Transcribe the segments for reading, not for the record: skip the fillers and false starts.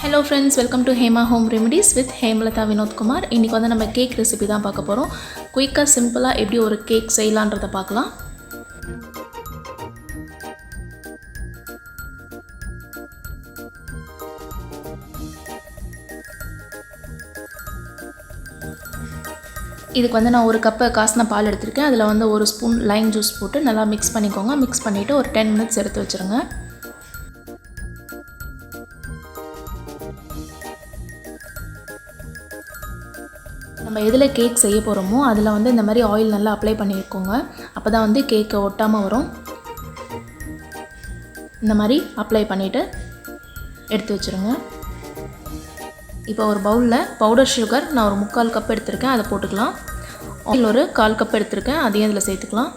Hello friends, welcome to Hema Home Remedies with Hemalata Vinod Kumar. இன்னைக்கு வந்து நம்ம cake recipe தான் பார்க்க போறோம். குயிக்கா சிம்பிளா எப்படி ஒரு கேக் செய்யலாம்ன்றத பார்க்கலாம். இதுக்கு வந்து நான் ஒரு கப் காய்ச்சின பால் எடுத்துர்க்கேன். அதுல வந்து ஒரு ஸ்பூன் லைம் ஜூஸ் போட்டு நல்லா mix பண்ணிக்கோங்க. mix பண்ணிட்டு ஒரு 10 minutes எடுத்து வச்சிருங்க. நம்ம எதில் கேக் செய்ய போகிறோமோ அதில் வந்து இந்த மாதிரி ஆயில் நல்லா அப்ளை பண்ணிக்கோங்க. அப்போ தான் வந்து கேக்கை ஒட்டாமல் வரும். இந்த மாதிரி அப்ளை பண்ணிவிட்டு எடுத்து வச்சுருங்க. இப்போ ஒரு பவுலில் பவுடர் சுகர் நான் ஒரு 3/4 கப் எடுத்திருக்கேன், அதை போட்டுக்கலாம். ஆயில் ஒரு 1/4 கப் எடுத்திருக்கேன், அதையும் இதில் சேர்த்துக்கலாம்.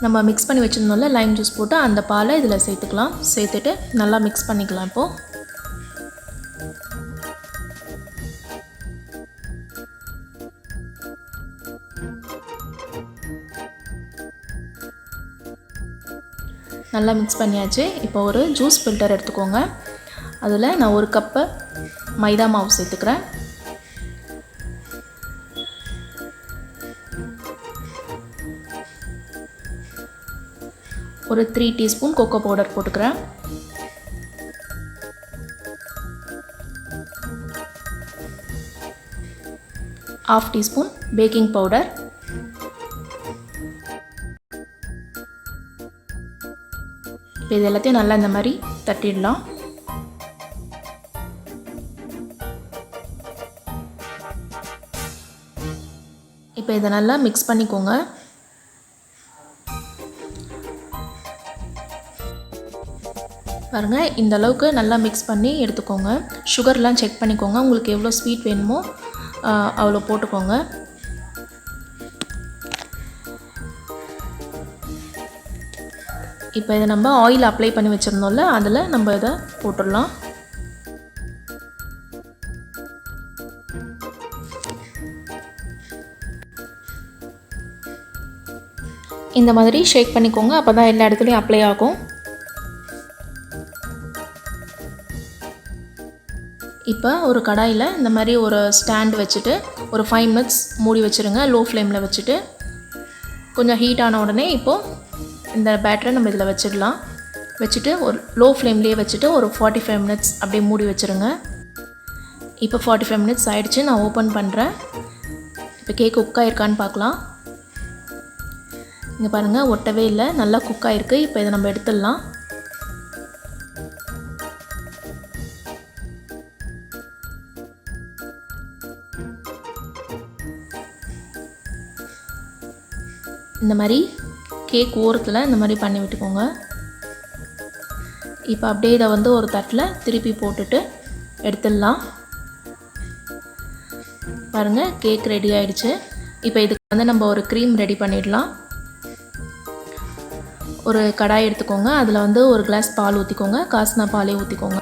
நம்ம மிக்ஸ் பண்ணி வச்சுருந்தோம்ல லைம் ஜூஸ் போட்டு அந்த பாலை இதில் சேர்த்துக்கலாம். சேர்த்துட்டு நல்லா மிக்ஸ் பண்ணிக்கலாம். இப்போது நல்லா மிக்ஸ் பண்ணியாச்சு. இப்போ ஒரு ஜூஸ் ஃபில்டர் எடுத்துக்கோங்க. அதில் நான் ஒரு கப்பு மைதா மாவு சேர்த்துக்கிறேன். ஒரு 3 டீஸ்பூன் கோகோ பவுடர் போட்டுக்கிறேன். ½ டீஸ்பூன் பேக்கிங் பவுடர். இப்போ இது எல்லாத்தையும் நல்லா இந்த மாதிரி தட்டிடலாம். இப்போ இதை நல்லா மிக்ஸ் பண்ணிக்கோங்க. பாருங்கள், இந்த அளவுக்கு நல்லா மிக்ஸ் பண்ணி எடுத்துக்கோங்க. சுகர்லாம் செக் பண்ணிக்கோங்க. உங்களுக்கு எவ்வளோ ஸ்வீட் வேணுமோ அவ்வளோ போட்டுக்கோங்க. இப்போ இதை நம்ம ஆயில் அப்ளை பண்ணி வச்சுருந்தோம்ல அதில் நம்ம இதை போட்டுடலாம். இந்த மாதிரி ஷேக் பண்ணிக்கோங்க, அப்போ தான் எல்லா இடத்துலையும் அப்ளை ஆகும். இப்போ ஒரு கடாயில் இந்த மாதிரி ஒரு ஸ்டாண்ட் வச்சுட்டு ஒரு 5 minutes மூடி வச்சுருங்க. லோ ஃப்ளேமில் வச்சுட்டு கொஞ்சம் ஹீட் ஆன உடனே இப்போது இந்த பேட்டரை நம்ம இதில் வச்சிடலாம். வச்சுட்டு ஒரு லோ ஃப்ளேம்லேயே வச்சுட்டு ஒரு 45 minutes அப்படியே மூடி வச்சுருங்க. இப்போ 45 minutes ஆகிடுச்சு. நான் ஓப்பன் பண்ணுறேன். இப்போ கேக் குக் ஆகிருக்கான்னு பார்க்கலாம். இங்கே பாருங்கள், ஒட்டவே இல்லை, நல்லா குக் ஆகிருக்கு. இப்போ இதை நம்ம எடுத்துடலாம். இந்த மாதிரி கேக் ஓரத்தில் இந்த மாதிரி பண்ணி விட்டுக்கோங்க. இப்போ அப்படியே இதை வந்து ஒரு தட்டில் திருப்பி போட்டுட்டு எடுத்துடலாம். பாருங்கள், கேக் ரெடி ஆகிடுச்சு. இப்போ இதுக்கு வந்து நம்ம ஒரு க்ரீம் ரெடி பண்ணிடலாம். ஒரு கடாய் எடுத்துக்கோங்க. அதில் வந்து ஒரு கிளாஸ் பால் ஊற்றிக்கோங்க. காய்ச்சின பாலே ஊற்றிக்கோங்க.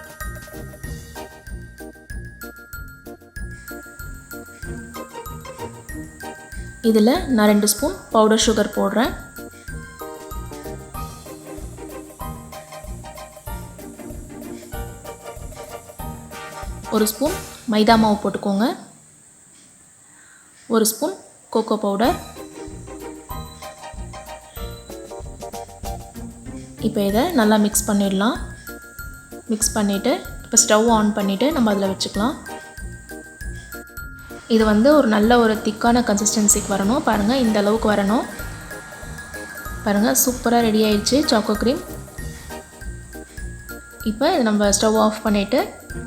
இதில் நான் 2 ஸ்பூன் பவுடர் சுகர் போடுறேன். ஒரு ஸ்பூன் மைதா மாவு போட்டுக்கோங்க. ஒரு ஸ்பூன் கோகோ பவுடர். இப்போ இதை நல்லா மிக்ஸ் பண்ணிடலாம். மிக்ஸ் பண்ணிவிட்டு இப்போ ஸ்டவ் ஆன் பண்ணிவிட்டு நம்ம அதில் வச்சுக்கலாம். இது வந்து ஒரு நல்ல ஒரு திக்கான கன்சிஸ்டன்சிக்கு வரணும். பாருங்கள், இந்த அளவுக்கு வரணும். பாருங்கள், சூப்பராக ரெடி ஆயிடுச்சு சாக்கோ க்ரீம். இப்போ இதை நம்ம ஸ்டவ் ஆஃப் பண்ணிவிட்டு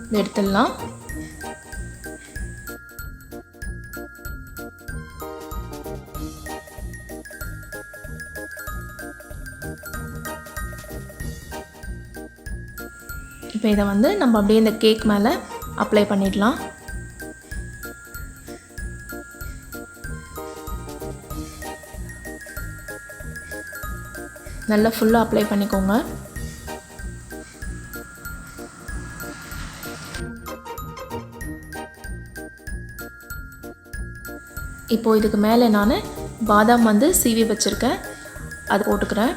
இதை எடுத்துடலாம். இப்போ இதை வந்து நம்ம அப்படியே இந்த கேக் மேலே அப்ளை பண்ணிடலாம். நல்லா ஃபுல்லாக அப்ளை பண்ணிக்கோங்க. இப்போது இதுக்கு மேலே நான் பாதாம் வந்து சீவி வச்சுருக்கேன், அது போட்டுக்கிறேன்.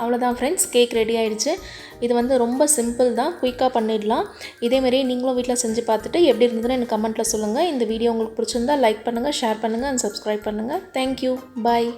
அவ்வளோதான் ஃப்ரெண்ட்ஸ், கேக் ரெடி ஆகிடுச்சு. இது வந்து ரொம்ப சிம்பிள் தான், குயிக்காக பண்ணிடலாம். இதேமாரி நீங்களும் வீட்டில் செஞ்சு பார்த்துட்டு எப்படி இருந்ததுன்னு எனக்கு கமெண்ட்டில் சொல்லுங்கள். இந்த வீடியோ உங்களுக்கு பிடிச்சிருந்தா லைக் பண்ணுங்கள், ஷேர் பண்ணுங்கள் அண்ட் சப்ஸ்கிரைப் பண்ணுங்கள். தேங்க்யூ, பாய்.